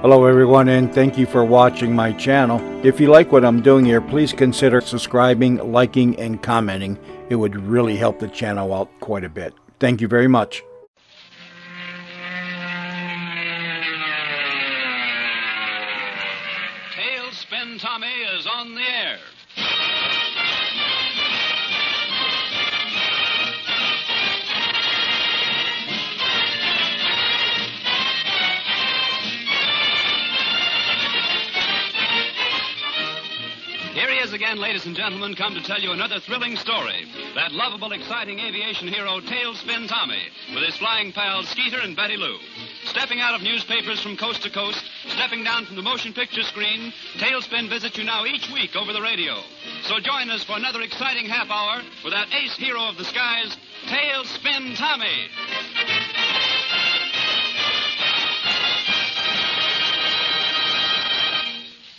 Hello everyone, and thank you for watching my channel. If you like what I'm doing here, please consider subscribing, liking, and commenting. It would really help the channel out quite a bit. Thank you very much. Tailspin Tommy is on the air. Here he is again, ladies and gentlemen, come to tell you another thrilling story. That lovable, exciting aviation hero, Tailspin Tommy, with his flying pals Skeeter and Betty Lou. Stepping out of newspapers from coast to coast, stepping down from the motion picture screen, Tailspin visits you now each week over the radio. So join us for another exciting half hour with that ace hero of the skies, Tailspin Tommy.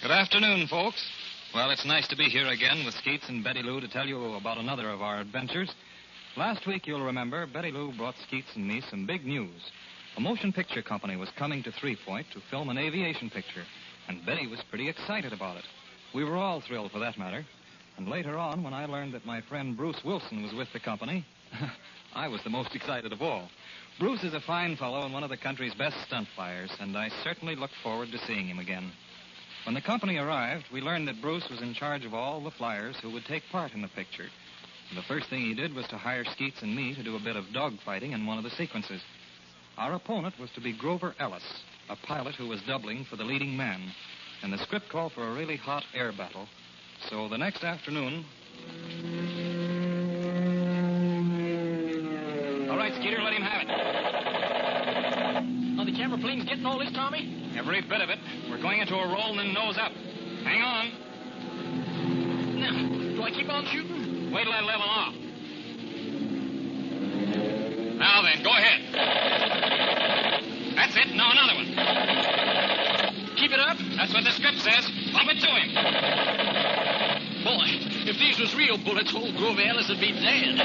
Good afternoon, folks. Well, it's nice to be here again with Skeets and Betty Lou to tell you about another of our adventures. Last week, you'll remember, Betty Lou brought Skeets and me some big news. A motion picture company was coming to Three Point to film an aviation picture, and Betty was pretty excited about it. We were all thrilled, for that matter. And later on, when I learned that my friend Bruce Wilson was with the company, I was the most excited of all. Bruce is a fine fellow and one of the country's best stunt flyers, and I certainly looked forward to seeing him again. When the company arrived, we learned that Bruce was in charge of all the flyers who would take part in the picture. And the first thing he did was to hire Skeets and me to do a bit of dogfighting in one of the sequences. Our opponent was to be Grover Ellis, a pilot who was doubling for the leading man. And the script called for a really hot air battle. So the next afternoon... All right, Skeeter, let him have it. Are the camera planes getting all this, Tommy? Every bit of it. We're going into a roll and then nose up. Hang on. Now, do I keep on shooting? Wait till I level off. Now then, go ahead. That's it. Now another one. Keep it up? That's what the script says. Pump it to him. Boy, if these was real bullets, old Grover Ellis would be dead.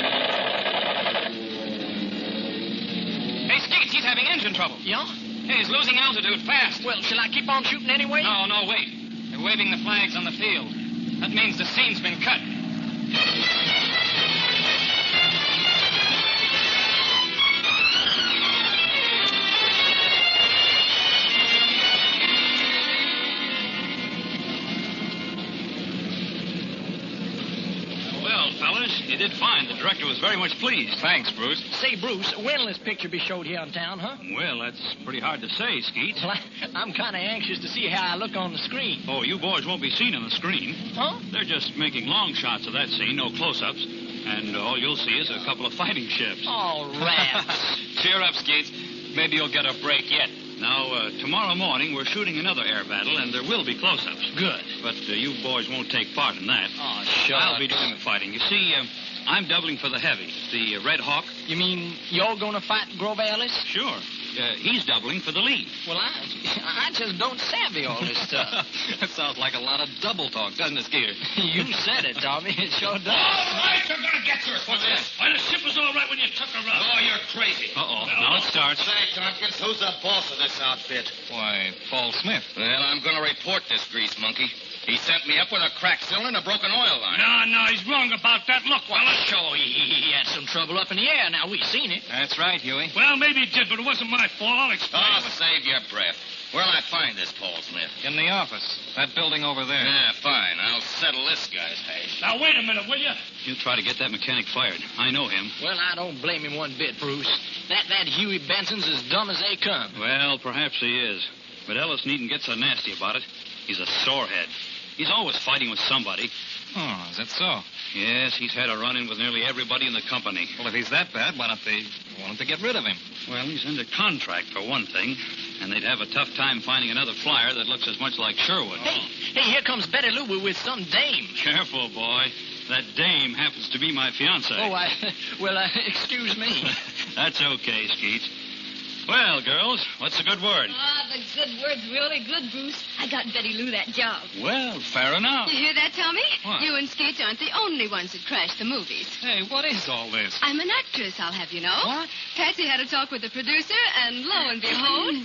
Hey, Skeets, he's having engine trouble. Yeah? Hey, he's losing altitude fast. Well, shall I keep on shooting anyway? No, wait. They're waving the flags on the field. That means the scene's been cut. Well, fellas, you did fine. The director was very much pleased. Thanks, Bruce. Say, Bruce, when'll this picture be showed here in town, huh? Well, that's pretty hard to say, Skeets. Well, I'm kind of anxious to see how I look on the screen. Oh, you boys won't be seen on the screen. Huh? They're just making long shots of that scene, no close-ups. And all you'll see is a couple of fighting ships. Oh, rats. Cheer up, Skeets. Maybe you'll get a break yet. Now, tomorrow morning, we're shooting another air battle, and there will be close-ups. Good. But you boys won't take part in that. Oh, shucks. I'll be doing the fighting. You see, I'm doubling for the heavy, the Red Hawk. You mean you're going to fight Grover Ellis? Sure. He's doubling for the lead. Well, I just don't savvy all this stuff. That sounds like a lot of double talk, doesn't it, Skeeter? You said it, Tommy. It sure does. All right, you're going to get yours. What's this? Why, the ship was all right when you took her up. Oh, you're crazy. Uh-oh. Now it starts. Say, Tompkins, who's the boss of this outfit? Why, Paul Smith. Well, I'm going to report this grease monkey. He sent me up with a cracked cylinder and a broken oil line. No, he's wrong about that. Look, Well, Wallace. sure, he had some trouble up in the air. Now, we've seen it. That's right, Huey. Well, maybe he did, but it wasn't my fault. I'll explain. Oh, save your breath. Where'll I find this Paul Smith? In the office. That building over there. Yeah, fine. I'll settle this guy's hash. Now, wait a minute, will you? You try to get that mechanic fired. I know him. Well, I don't blame him one bit, Bruce. That Huey Benson's as dumb as they come. Well, perhaps he is. But Ellis needn't get so nasty about it. He's a sorehead. He's always fighting with somebody. Oh, is that so? Yes, he's had a run-in with nearly everybody in the company. Well, if he's that bad, why don't they get rid of him? Well, he's under contract, for one thing. And they'd have a tough time finding another flyer that looks as much like Sherwood. Hey, here comes Betty Lou with some dame. Careful, boy. That dame happens to be my fiancée. Oh, excuse me. That's okay, Skeets. Well, girls, what's the good word? The good word's really good, Bruce. I got Betty Lou that job. Well, fair enough. You hear that, Tommy? What? You and Skeets aren't the only ones that crashed the movies. Hey, what is all this? I'm an actress, I'll have you know. What? Patsy had a talk with the producer, and lo and behold...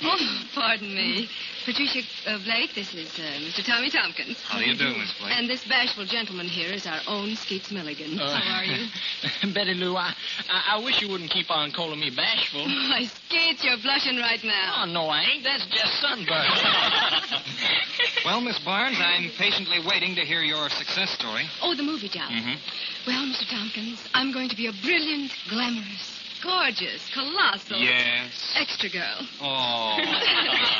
oh, pardon me. Patricia Blake, this is Mr. Tommy Tompkins. How do you do, Miss Blake? And this bashful gentleman here is our own Skeets Milligan. How are you? Betty Lou, I wish you wouldn't keep on calling me bashful. Why, Skeets, you're blushing right now. Oh, no, I ain't. That's just sunburn. Well, Miss Barnes, I'm patiently waiting to hear your success story. Oh, the movie job. Well, Mr. Tompkins, I'm going to be a brilliant, glamorous, gorgeous, colossal... Yes. extra girl. Oh.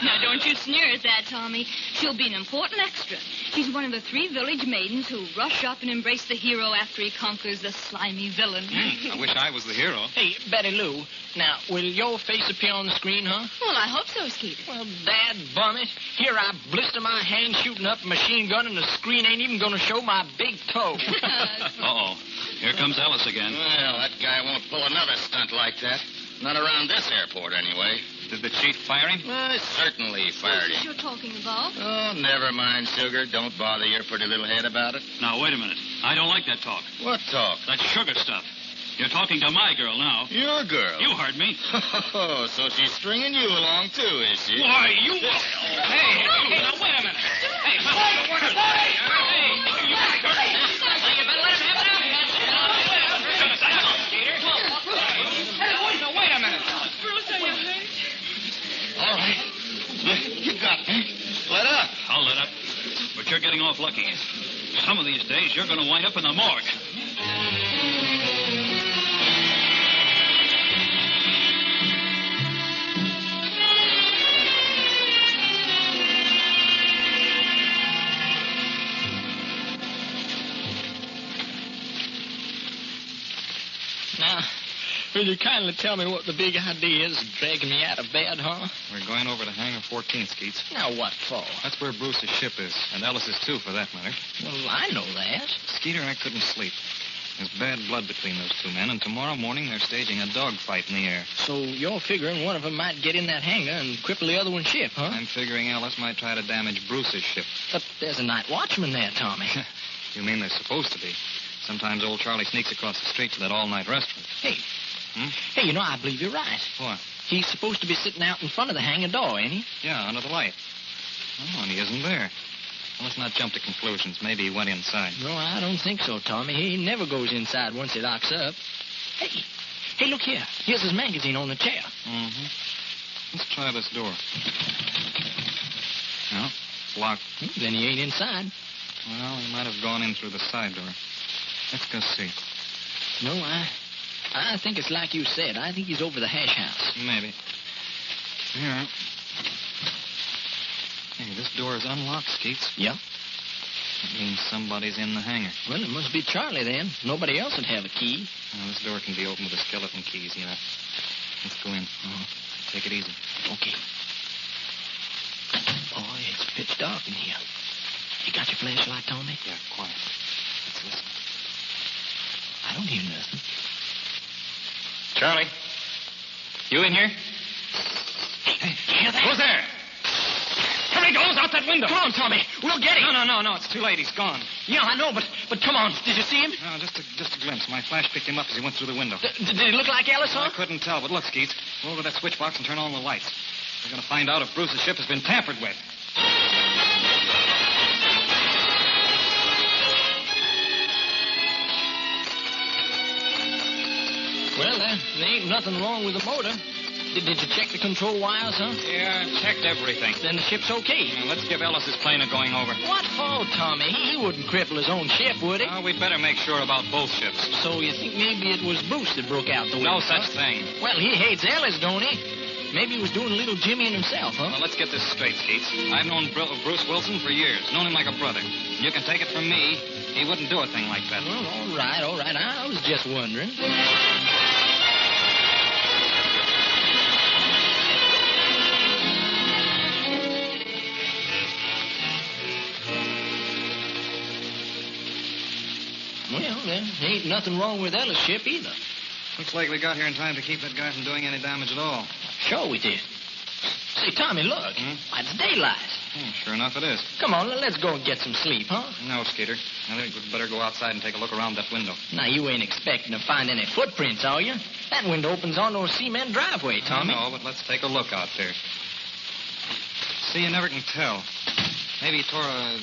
Now, don't you sneer at that, Tommy. She'll be an important extra. She's one of the 3 village maidens who rush up and embrace the hero after he conquers the slimy villain. I wish I was the hero. Hey, Betty Lou, now, will your face appear on the screen, huh? Well, I hope so, Skeeter. Well, dad bum it. Here I blister my hand shooting up a machine gun, and the screen ain't even going to show my big toe. Uh-oh. Here comes Ellis again. Well, that guy won't pull another stunt like that. Not around this airport, anyway. Did the chief fire him? I certainly fired What him. you're talking about? Oh, never mind, Sugar. Don't bother your pretty little head about it. Now, wait a minute. I don't like that talk. What talk? That sugar stuff. You're talking to my girl now. Your girl. You heard me. Oh, so she's stringing you along, too, is she? Why, you... Hey, now, wait a minute. Hey, come on. You better let him have it out. Now, wait a minute. All right. You got me. Let up. I'll let up. But you're getting off lucky. Some of these days, you're going to wind up in the morgue. Now, will you kindly tell me what the big idea is dragging me out of bed, huh? We're going over to Hangar 14, Skeets. Now, what for? That's where Bruce's ship is, and Ellis's too, for that matter. Well, I know that. Skeeter, I couldn't sleep. There's bad blood between those 2 men, and tomorrow morning they're staging a dogfight in the air. So you're figuring one of them might get in that hangar and cripple the other one's ship, huh? I'm figuring Ellis might try to damage Bruce's ship. But there's a night watchman there, Tommy. You mean they're supposed to be? Sometimes old Charlie sneaks across the street to that all-night restaurant. Hey, you know, I believe you're right. What? He's supposed to be sitting out in front of the hangar door, ain't he? Yeah, under the light. Oh, and he isn't there. Well, let's not jump to conclusions. Maybe he went inside. No, I don't think so, Tommy. He never goes inside once he locks up. Hey, look here. Here's his magazine on the chair. Let's try this door. No, it's locked. Then he ain't inside. Well, he might have gone in through the side door. Let's go see. No, I think it's like you said. I think he's over the hash house. Maybe. Here. Hey, this door is unlocked, Skeets. Yeah? That means somebody's in the hangar. Well, it must be Charlie then. Nobody else would have a key. Well, this door can be opened with a skeleton keys, you know. Let's go in. Take it easy. Okay. Boy, it's pitch dark in here. You got your flashlight, Tommy? Yeah, quiet. Let's listen. I don't hear nothing. Charlie, you in here? Hey, hear that? Who's there? Here he goes, out that window. Come on, Tommy. We'll get him. No. It's too late. He's gone. Yeah, I know, but come on. Did you see him? No, just a glimpse. My flash picked him up as he went through the window. Did he look like Ellis, huh? I couldn't tell, but look, Skeets. Go over to that switch box and turn on the lights. We're going to find out if Bruce's ship has been tampered with. Well, there ain't nothing wrong with the motor. Did you check the control wires, huh? Yeah, checked everything. Then the ship's okay. Now, let's give Ellis's plane a going over. What for, Tommy? He wouldn't cripple his own ship, would he? We'd better make sure about both ships. So you think maybe it was Bruce that broke out the window? No such thing. Well, he hates Ellis, don't he? Maybe he was doing a little jimmying himself, huh? Well, let's get this straight, Skeets. I've known Bruce Wilson for years. Known him like a brother. You can take it from me, he wouldn't do a thing like that. Well, all right. I was just wondering. Well, there ain't nothing wrong with Ellis' ship either. Looks like we got here in time to keep that guy from doing any damage at all. Sure we did. Say, Tommy, look. Why, it's daylight. Sure enough it is. Come on, let's go and get some sleep, huh? No, Skeeter. I think we'd better go outside and take a look around that window. Now, you ain't expecting to find any footprints, are you? That window opens onto a cement driveway, Tommy. No, but let's take a look out there. See, you never can tell. Maybe he tore a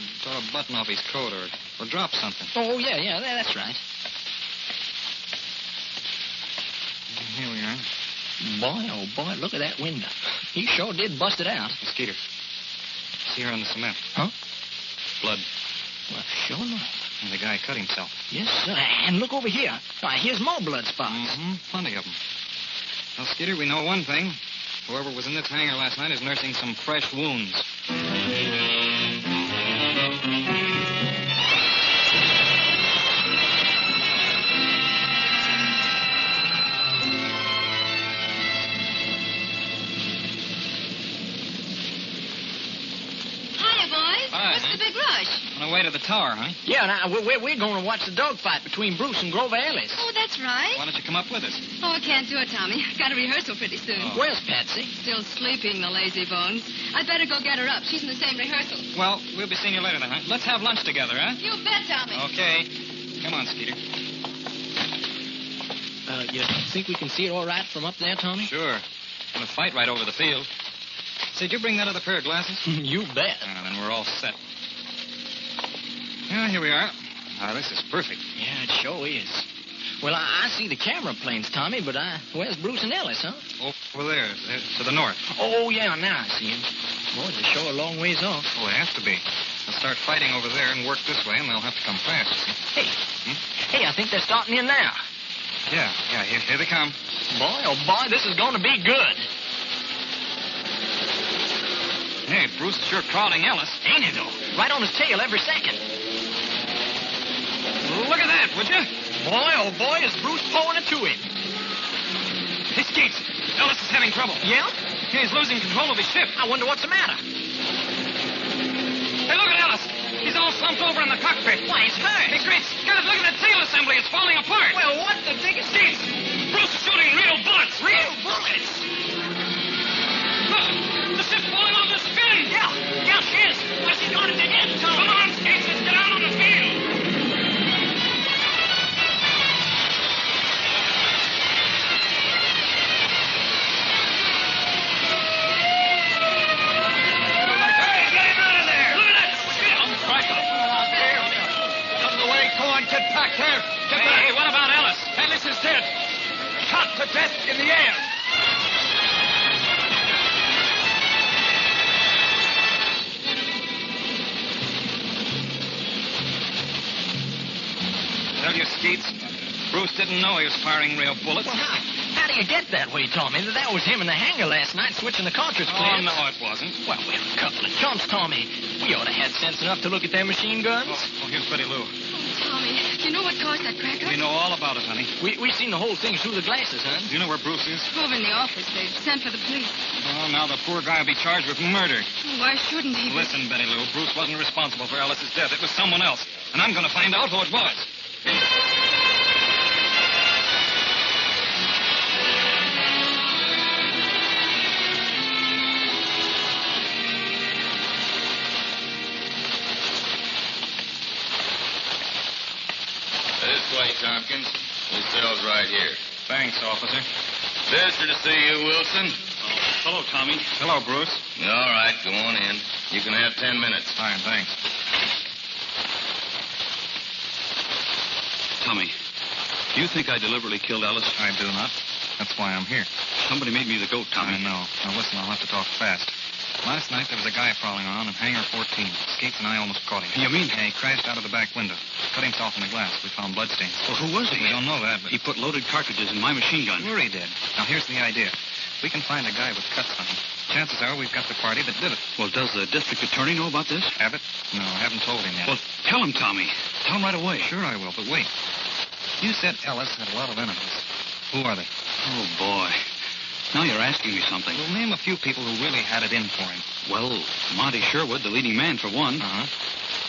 button off his coat or dropped something. Oh, yeah, that's right. Here we are. Boy, oh, boy, look at that window. He sure did bust it out. Skeeter. See here on the cement. Huh? Blood. Well, sure enough. And the guy cut himself. Yes, sir. And look over here. Why, here's more blood spots. Mm-hmm. Plenty of them. Well, Skeeter, we know one thing. Whoever was in this hangar last night is nursing some fresh wounds. Hiya, boys. Hi, What's huh? the big rush? On our way to the tower, huh? Yeah, now, we're going to watch the dogfight between Bruce and Grover Ellis. Oh, that's right. Why don't you come up with us? Oh, I can't do it, Tommy. Got a rehearsal pretty soon. Oh. Where's Patsy? Still sleeping, the lazy bones. I'd better go get her up. She's in the same rehearsal. Well, we'll be seeing you later then, huh? Let's have lunch together, huh? You bet, Tommy. Okay. Come on, Skeeter. You think we can see it all right from up there, Tommy? Sure. Gonna fight right over the field. Say, did you bring that other pair of glasses? You bet. Then we're all set. Yeah, here we are. This is perfect. Yeah, it sure is. Well, I see the camera planes, Tommy, but where's Bruce and Ellis, huh? Over there, to the north. Oh, yeah, now I see them. Boy, they're sure a long ways off. Oh, they have to be. They'll start fighting over there and work this way, and they'll have to come fast. Hey. Hey, I think they're starting in now. Yeah, here they come. Boy, oh, boy, this is going to be good. Hey, Bruce is sure crowding Ellis. Ain't he, though? Right on his tail every second. Look at that, would you? Boy, oh, boy, is Bruce pulling it to him. Hey, Skeets, Ellis is having trouble. Yeah? He's losing control of his ship. I wonder what's the matter. Hey, look at Ellis. He's all slumped over in the cockpit. Why, he's hurt. Hey, great Scott, look at that tail assembly. It's falling apart. Well, what the dickens? Skeets, Bruce is shooting real bullets. Real bullets? Look, the ship's falling off the spin. Yeah, she is. What's he going to dig in, Tom? Come on, Skeets, let's get out on the field. Get back here! Get back! Hey, what about Ellis? Ellis is dead! Shot to death in the air! Tell you, Skeets, Bruce didn't know he was firing real bullets. Well, how do you get that way, Tommy? That was him in the hangar last night switching the cartridge Oh, clips. no, it wasn't. Well, we're a couple of chumps, Tommy. We ought to have sense enough to look at their machine guns. Oh, here's Betty Lou. Tommy, do you know what caused that cracker? We know all about it, honey. We seen the whole thing through the glasses, huh? Do you know where Bruce is? Over in the office. They've sent for the police. Oh, now the poor guy will be charged with murder. Oh, why shouldn't he? Listen, Betty Lou, Bruce wasn't responsible for Ellis's death. It was someone else. And I'm going to find out who it was. This way, Tompkins. This cell's right here. Thanks, officer. Pleasure to see you, Wilson. Hello, Tommy. Hello, Bruce. All right, go on in. You can have 10 minutes. Fine, thanks. Tommy, do you think I deliberately killed Ellis? I do not. That's why I'm here. Somebody made me the goat, Tommy. I know. Now, listen, I'll have to talk fast. Last night, there was a guy prowling around in Hangar 14. Skeets and I almost caught him. You mean? Yeah, he crashed out of the back window. Cut himself in the glass. We found bloodstains. Well, who was he? We don't know that, but... He put loaded cartridges in my machine gun. Sure he did. Now, here's the idea. We can find a guy with cuts on him. Chances are we've got the party that did it. Well, does the district attorney know about this? Have it? No, I haven't told him yet. Well, tell him, Tommy. Tell him right away. Sure I will, but wait. You said Ellis had a lot of enemies. Who are they? Oh, boy. Now you're asking me something. Well, name a few people who really had it in for him. Well, Monty Sherwood, the leading man, for one. Uh-huh.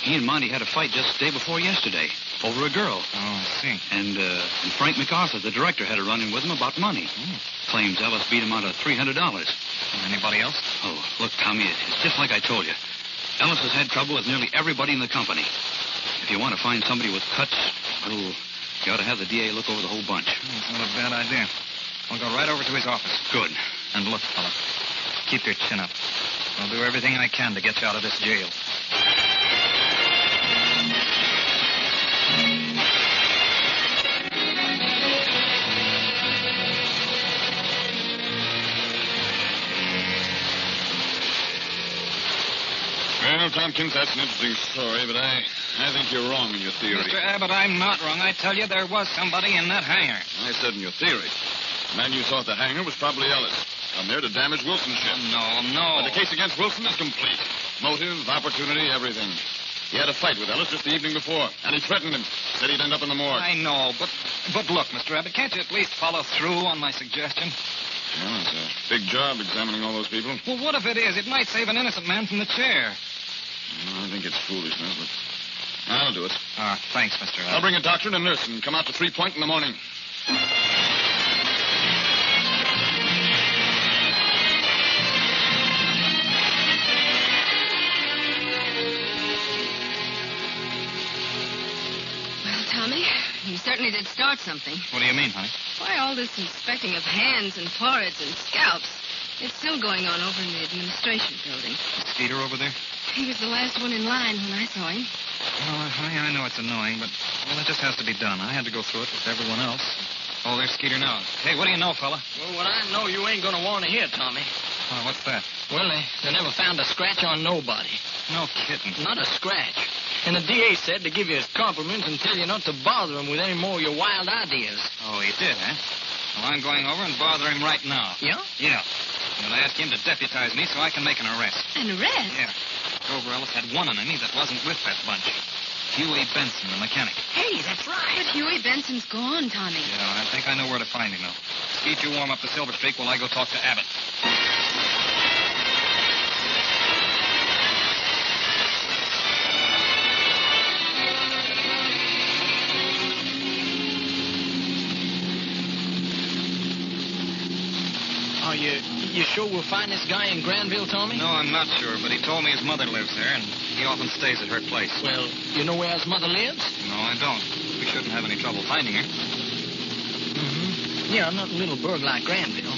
He and Monty had a fight just the day before yesterday over a girl. Oh, I see. And Frank MacArthur, the director, had a run-in with him about money. Claims Ellis beat him out of $300. Anybody else? Oh, look, Tommy, it's just like I told you. Ellis has had trouble with nearly everybody in the company. If you want to find somebody with cuts, well, you ought to have the DA look over the whole bunch. That's not a bad idea. I'll go right over to his office. Good. And look, fella, keep your chin up. I'll do everything I can to get you out of this jail. Well, Tompkins, that's an interesting story, but I think you're wrong in your theory. Mr. Abbott, I'm not wrong. I tell you, there was somebody in that hangar. I said in your theory. The man you saw at the hangar was probably Ellis. Come there to damage Wilson's ship. No. But the case against Wilson is complete. Motive, opportunity, everything. He had a fight with Ellis just the evening before, and he threatened him. Said he'd end up in the morgue. I know, but look, Mr. Abbott, can't you at least follow through on my suggestion? Well, it's a big job examining all those people. Well, what if it is? It might save an innocent man from the chair. I think it's foolishness, but I'll do it. Thanks, Mr. Abbott. I'll bring a doctor and a nurse and come out to 3 Point in the morning. Well, Tommy, you certainly did start something. What do you mean, honey? Why all this inspecting of hands and foreheads and scalps? It's still going on over in the administration building. Skeeter over there? He was the last one in line when I saw him. Well, honey, I know it's annoying, but, well, it just has to be done. I had to go through it with everyone else. Oh, there's Skeeter now. Hey, what do you know, fella? Well, what I know you ain't going to want to hear, Tommy. Oh, what's that? Well, they never found a scratch on nobody. No kidding. Not a scratch. And the DA said to give you his compliments and tell you not to bother him with any more of your wild ideas. Oh, he did, huh? Well, I'm going over and bother him right now. Yeah? Yeah. I'm going to ask him to deputize me so I can make an arrest. An arrest? Yeah. Grover Ellis had one enemy that wasn't with that bunch. Huey Benson, the mechanic. Hey, that's right. But Huey Benson's gone, Tommy. Yeah, I think I know where to find him, though. Skeet, you warm up the Silver Streak while I go talk to Abbott. You sure we'll find this guy in Granville, Tommy? No, I'm not sure, but he told me his mother lives there, and he often stays at her place. Well, you know where his mother lives? No, I don't. We shouldn't have any trouble finding her. Mm-hmm. Yeah, not a little burg like Granville.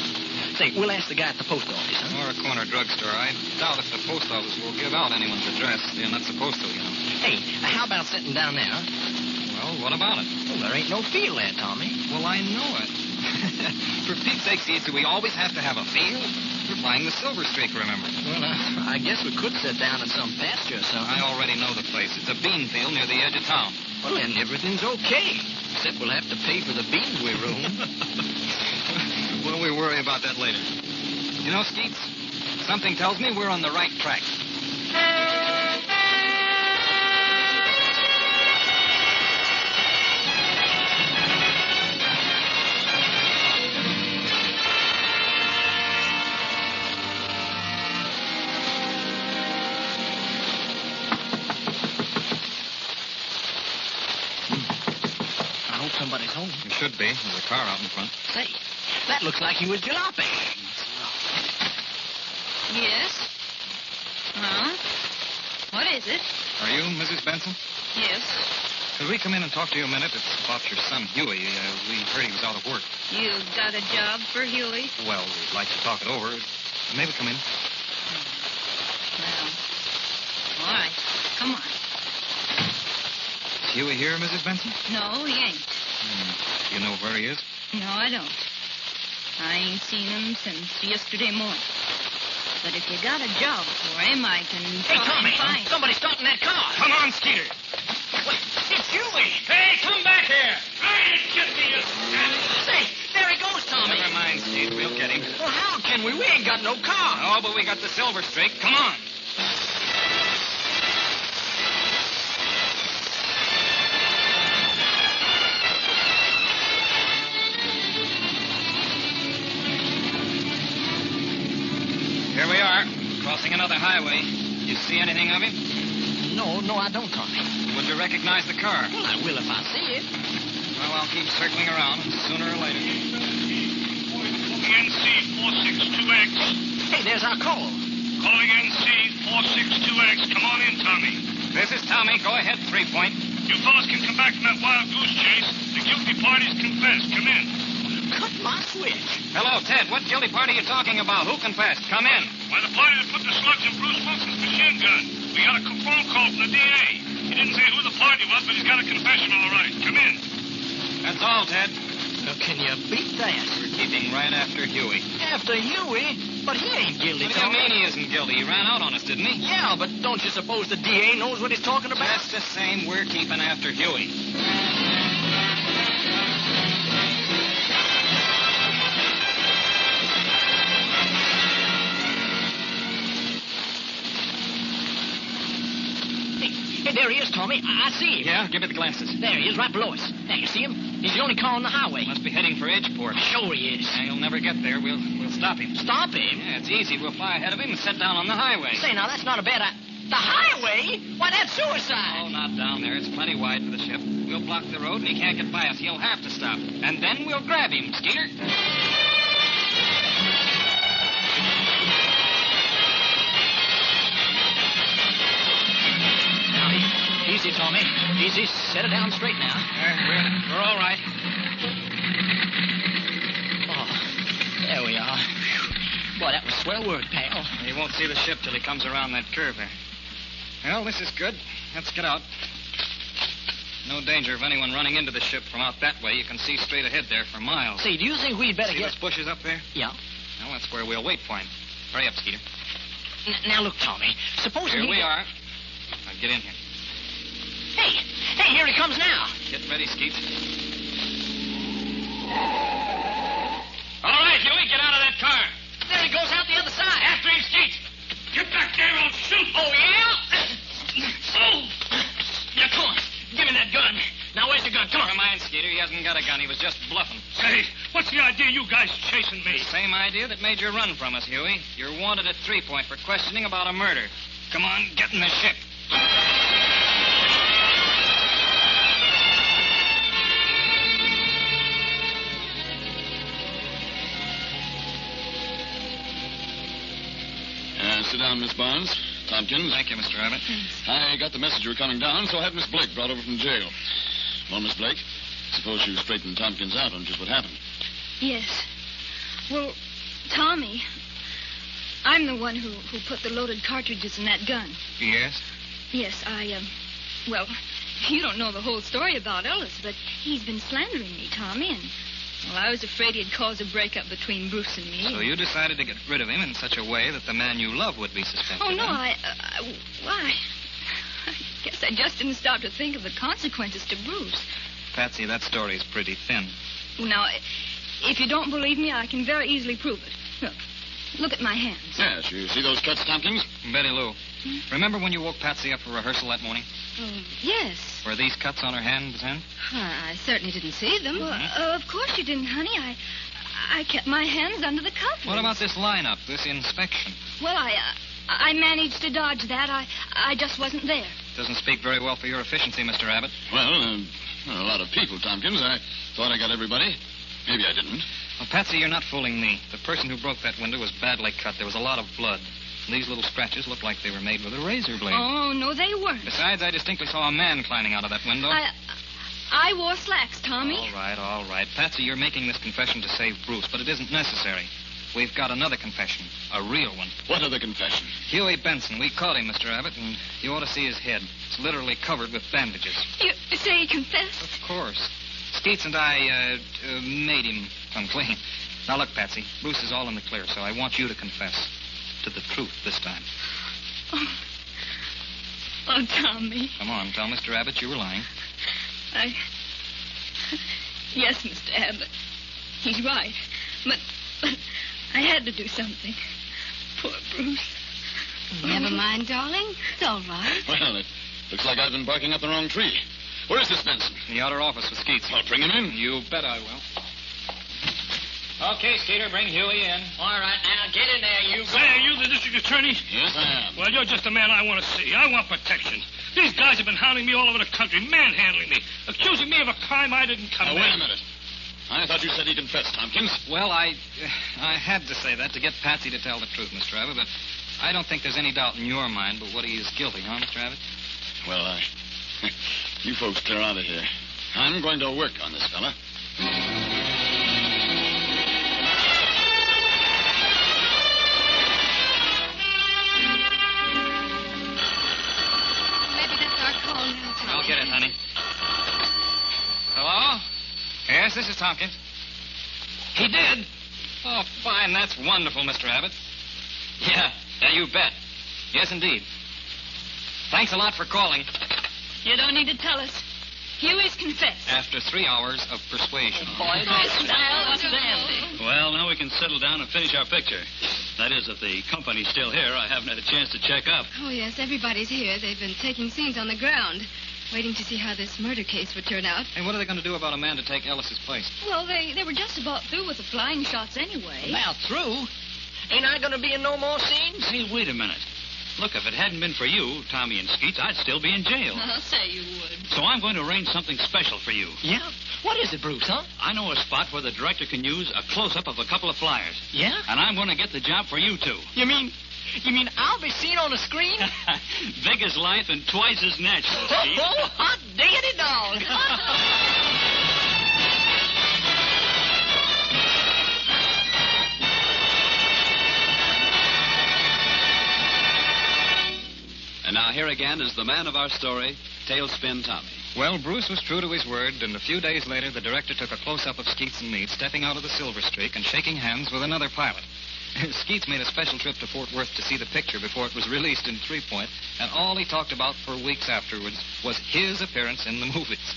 Say, we'll ask the guy at the post office, huh? Or a corner drugstore. I doubt if the post office will give out anyone's address. They're not supposed to, you know. Hey, how about sitting down there, huh? Well, what about it? Well, there ain't no field there, Tommy. Well, I know it. For Pete's sake, see, do we always have to have a field? We're flying the Silver Streak, remember? Well, I guess we could sit down in some pasture or something. I already know the place. It's a bean field near the edge of town. Well, then everything's okay. Except we'll have to pay for the beans we room. Well, we'll worry about that later. You know, Skeets, something tells me we're on the right track. Somebody's home. It should be. There's a car out in front. Say, that looks like he was jaloping. Yes? Huh? What is it? Are you Mrs. Benson? Yes. Could we come in and talk to you a minute? It's about your son, Huey. We heard he was out of work. You got a job for Huey? Well, we'd like to talk it over. Maybe come in. Well, all right. Come on. Is Huey here, Mrs. Benson? No, he ain't. You know where he is? No, I don't. I ain't seen him since yesterday morning. But if you got a job for him, I can Hey, try Tommy, and find him. somebody's starting that car. Come on, Skeeter. Wait, it's Huey. Hey, come back here. Hey, get me, you Say, there he goes, Tommy. Never mind, Skeet. We'll get him. Well, how can we? We ain't got no car. Oh, but we got the Silver Streak. Come on. Here we are, crossing another highway. You see anything of him? No, I don't, Tommy. Would you recognize the car? Well, I will if I see it. Well, I'll keep circling around. Sooner or later. NC 462X. Hey, there's our call. Calling NC 462X. Come on in, Tommy. This is Tommy. Go ahead, 3 Point. You fellas can come back from that wild goose chase. The guilty parties confessed. Come in. cut my switch. Hello, Ted. What guilty party are you talking about? Who confessed? Come in. Why, the party that put the slugs in Bruce Wilson's machine gun. We got a phone call from the DA. He didn't say who the party was, but he's got a confession all right. Come in. That's all, Ted. Can you beat that? We're keeping right after Huey. After Huey? But he ain't guilty, What do you Tommy. mean he isn't guilty? He ran out on us, didn't he? Yeah, but don't you suppose the DA knows what he's talking about? Just the same, we're keeping after Huey. Hey, there he is, Tommy. I see him. Yeah? Give me the glasses. There he is, right below us. There, you see him? He's the only car on the highway. Must be heading for Edgeport. Sure he is. Yeah, he'll never get there. We'll stop him. Stop him? Yeah, it's easy. We'll fly ahead of him and set down on the highway. Say, now, that's not a bad idea. The highway? Why, that's suicide. Oh, not down there. It's plenty wide for the ship. We'll block the road, and he can't get by us. He'll have to stop. And then we'll grab him, Skeeter. Now, easy, Tommy. Easy. Set it down straight now. We're all right. Oh, there we are. Boy, that was swell work, pal. He won't see the ship till he comes around that curve there. Well, this is good. Let's get out. No danger of anyone running into the ship from out that way. You can see straight ahead there for miles. Say, do you think we'd better See get... those bushes up there? Yeah. Well, that's where we'll wait for him. Hurry up, Skeeter. Now, look, Tommy. Supposing Here we are. Now, get in here. Hey, here he comes now. Get ready, Skeet. All right, Huey, get out of that car. There he goes out the other side. After him, Skeet. Get back there, I'll shoot. Oh, yeah? Oh. Now, come on. Give me that gun. Now, where's the gun? Come on. Never mind, Skeeter. He hasn't got a gun. He was just bluffing. Say, what's the idea you guys chasing me? Same idea that made you run from us, Huey. You're wanted at 3 Point for questioning about a murder. Come on, get in the ship. Sit down, Miss Barnes. Tompkins. Thank you, Mr. Abbott. I got the message you were coming down, so I had Miss Blake brought over from jail. Well, Miss Blake, suppose you straightened Tompkins out on just what happened. Yes. Well, Tommy, I'm the one who put the loaded cartridges in that gun. Yes? Yes, well, you don't know the whole story about Ellis, but he's been slandering me, Tommy, and, well, I was afraid he'd cause a breakup between Bruce and me. So you decided to get rid of him in such a way that the man you love would be suspected. Oh, no, huh? I guess I just didn't stop to think of the consequences to Bruce. Patsy, that story's pretty thin. Now, if you don't believe me, I can very easily prove it. Look at my hands. Yes, you see those cuts, Tompkins? Betty Lou, remember when you woke Patsy up for rehearsal that morning? Oh, yes. Were these cuts on her hands then? I certainly didn't see them. Well, of course you didn't, honey. I kept my hands under the covers. What about this lineup, this inspection? Well, I managed to dodge that. I just wasn't there. Doesn't speak very well for your efficiency, Mr. Abbott. Well, a lot of people, Tompkins. I thought I got everybody. Maybe I didn't. Well, Patsy, you're not fooling me. The person who broke that window was badly cut. There was a lot of blood. And these little scratches look like they were made with a razor blade. Oh, no, they weren't. Besides, I distinctly saw a man climbing out of that window. I wore slacks, Tommy. All right. Patsy, you're making this confession to save Bruce, but it isn't necessary. We've got another confession, a real one. What other confession? Huey Benson. We caught him, Mr. Abbott, and you ought to see his head. It's literally covered with bandages. You say he confessed? Of course. Skeets and I made him come clean. Now, look, Patsy, Bruce is all in the clear, so I want you to confess to the truth this time. Oh, Tommy. Come on, tell Mr. Abbott you were lying. Yes, Mr. Abbott. He's right. But I had to do something. Poor Bruce. Never mind, darling. It's all right. Well, it looks like I've been barking up the wrong tree. Where is this Benson? In the outer office with Skeets. I'll bring him in. You bet I will. Okay, Skeeter, bring Huey in. All right, now, get in there, you. Say, are you the district attorney? Yes, I am. Well, you're just the man I want to see. I want protection. These guys have been hounding me all over the country, manhandling me, accusing me of a crime I didn't commit. Now, wait a minute. I thought you said he confessed, Tompkins. Well, I had to say that to get Patsy to tell the truth, Mr. Abbott, but I don't think there's any doubt in your mind but what he is guilty, huh, Mr. Abbott? Well, you folks clear out of here. I'm going to work on this fella. Get it, honey. Hello? Yes, this is Tompkins. He did? Oh, fine. That's wonderful, Mr. Abbott. Yeah, you bet. Yes, indeed. Thanks a lot for calling. You don't need to tell us. Huey's confessed. After 3 hours of persuasion. Boy, that's dandy. Well, now we can settle down and finish our picture. That is, if the company's still here. I haven't had a chance to check up. Oh, yes, everybody's here. They've been taking scenes on the ground, waiting to see how this murder case would turn out. Hey, what are they going to do about a man to take Ellis's place? Well, they were just about through with the flying shots anyway. About through? Ain't I going to be in no more scenes? Hey, wait a minute. Look, if it hadn't been for you, Tommy and Skeets, I'd still be in jail. I'll say you would. So I'm going to arrange something special for you. Yeah? What is it, Bruce, huh? I know a spot where the director can use a close-up of a couple of flyers. Yeah? And I'm going to get the job for you, too. You mean I'll be seen on the screen? Big as life and twice as natural, Skeets. Oh, hot diggity dog. And now here again is the man of our story, Tailspin Tommy. Well, Bruce was true to his word, and a few days later, the director took a close-up of Skeets and me stepping out of the Silver Streak and shaking hands with another pilot. Skeets made a special trip to Fort Worth to see the picture before it was released in Three Point, and all he talked about for weeks afterwards was his appearance in the movies.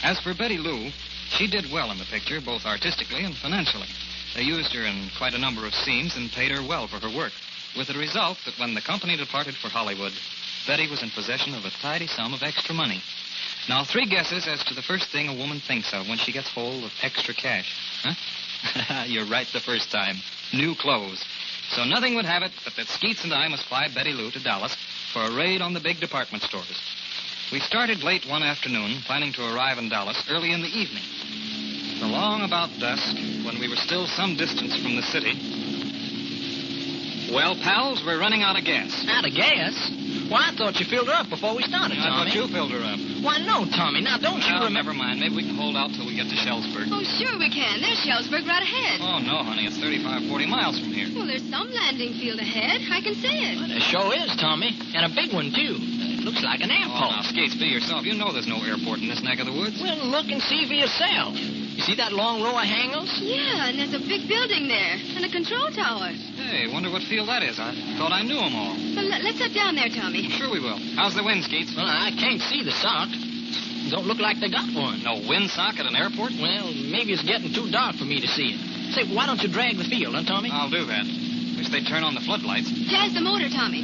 As for Betty Lou, she did well in the picture, both artistically and financially. They used her in quite a number of scenes and paid her well for her work, with the result that when the company departed for Hollywood, Betty was in possession of a tidy sum of extra money. Now, 3 guesses as to the first thing a woman thinks of when she gets hold of extra cash. Huh? You're right the first time. New clothes. So nothing would have it but that Skeets and I must fly Betty Lou to Dallas for a raid on the big department stores. We started late one afternoon, planning to arrive in Dallas early in the evening. Along about dusk, when we were still some distance from the city... Well, pals, we're running out of gas. Out of gas? Why, I thought you filled her up before we started, I Tommy. thought you filled her up. Why, no, Tommy. Now, don't you Well, remember... never mind. Maybe we can hold out till we get to Shellsburg. Oh, sure we can. There's Shellsburg right ahead. Oh, no, honey. It's 35, 40 miles from here. Well, there's some landing field ahead. I can see it. Well, there sure is, Tommy. And a big one, too. It looks like an Oh, airport. now, Skates, be yourself. You know there's no airport in this neck of the woods. Well, look and see for yourself. You see that long row of hangars? Yeah, and there's a big building there and a control tower. Hey, wonder what field that is. I thought I knew them all. Well, let's head down there, Tommy. Sure we will. How's the wind, Skeets? Well, I can't see the sock. Don't look like they got one. No wind sock at an airport? Well, maybe it's getting too dark for me to see it. Say, why don't you drag the field, huh, Tommy? I'll do that. Wish they'd turn on the floodlights. There's the motor, Tommy.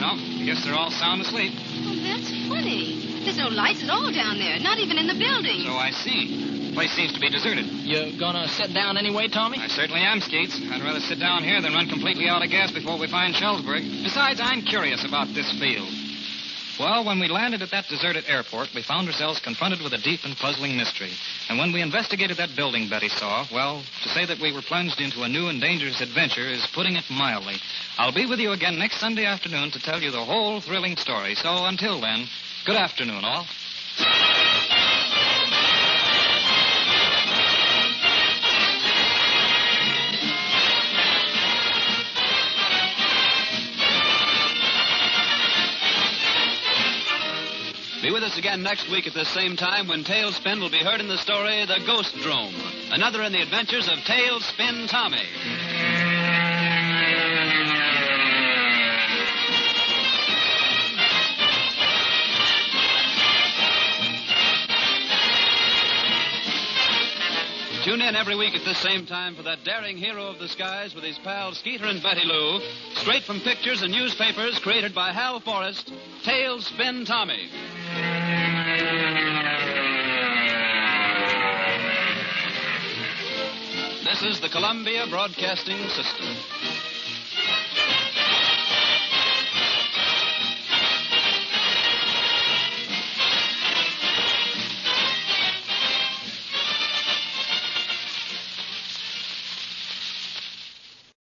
No, I guess they're all sound asleep. Oh, that's funny. There's no lights at all down there, not even in the building. So I see. The place seems to be deserted. You gonna sit down anyway, Tommy? I certainly am, Skeets. I'd rather sit down here than run completely out of gas before we find Shellsburg. Besides, I'm curious about this field. Well, when we landed at that deserted airport, we found ourselves confronted with a deep and puzzling mystery. And when we investigated that building Betty saw, well, to say that we were plunged into a new and dangerous adventure is putting it mildly. I'll be with you again next Sunday afternoon to tell you the whole thrilling story. So until then, good afternoon, all. Be with us again next week at the same time when Tailspin will be heard in the story The Ghost Drome, another in the adventures of Tailspin Tommy. Tune in every week at the same time for that daring hero of the skies with his pals Skeeter and Betty Lou, straight from pictures and newspapers created by Hal Forrest, Tailspin Tommy. This is the Columbia Broadcasting System.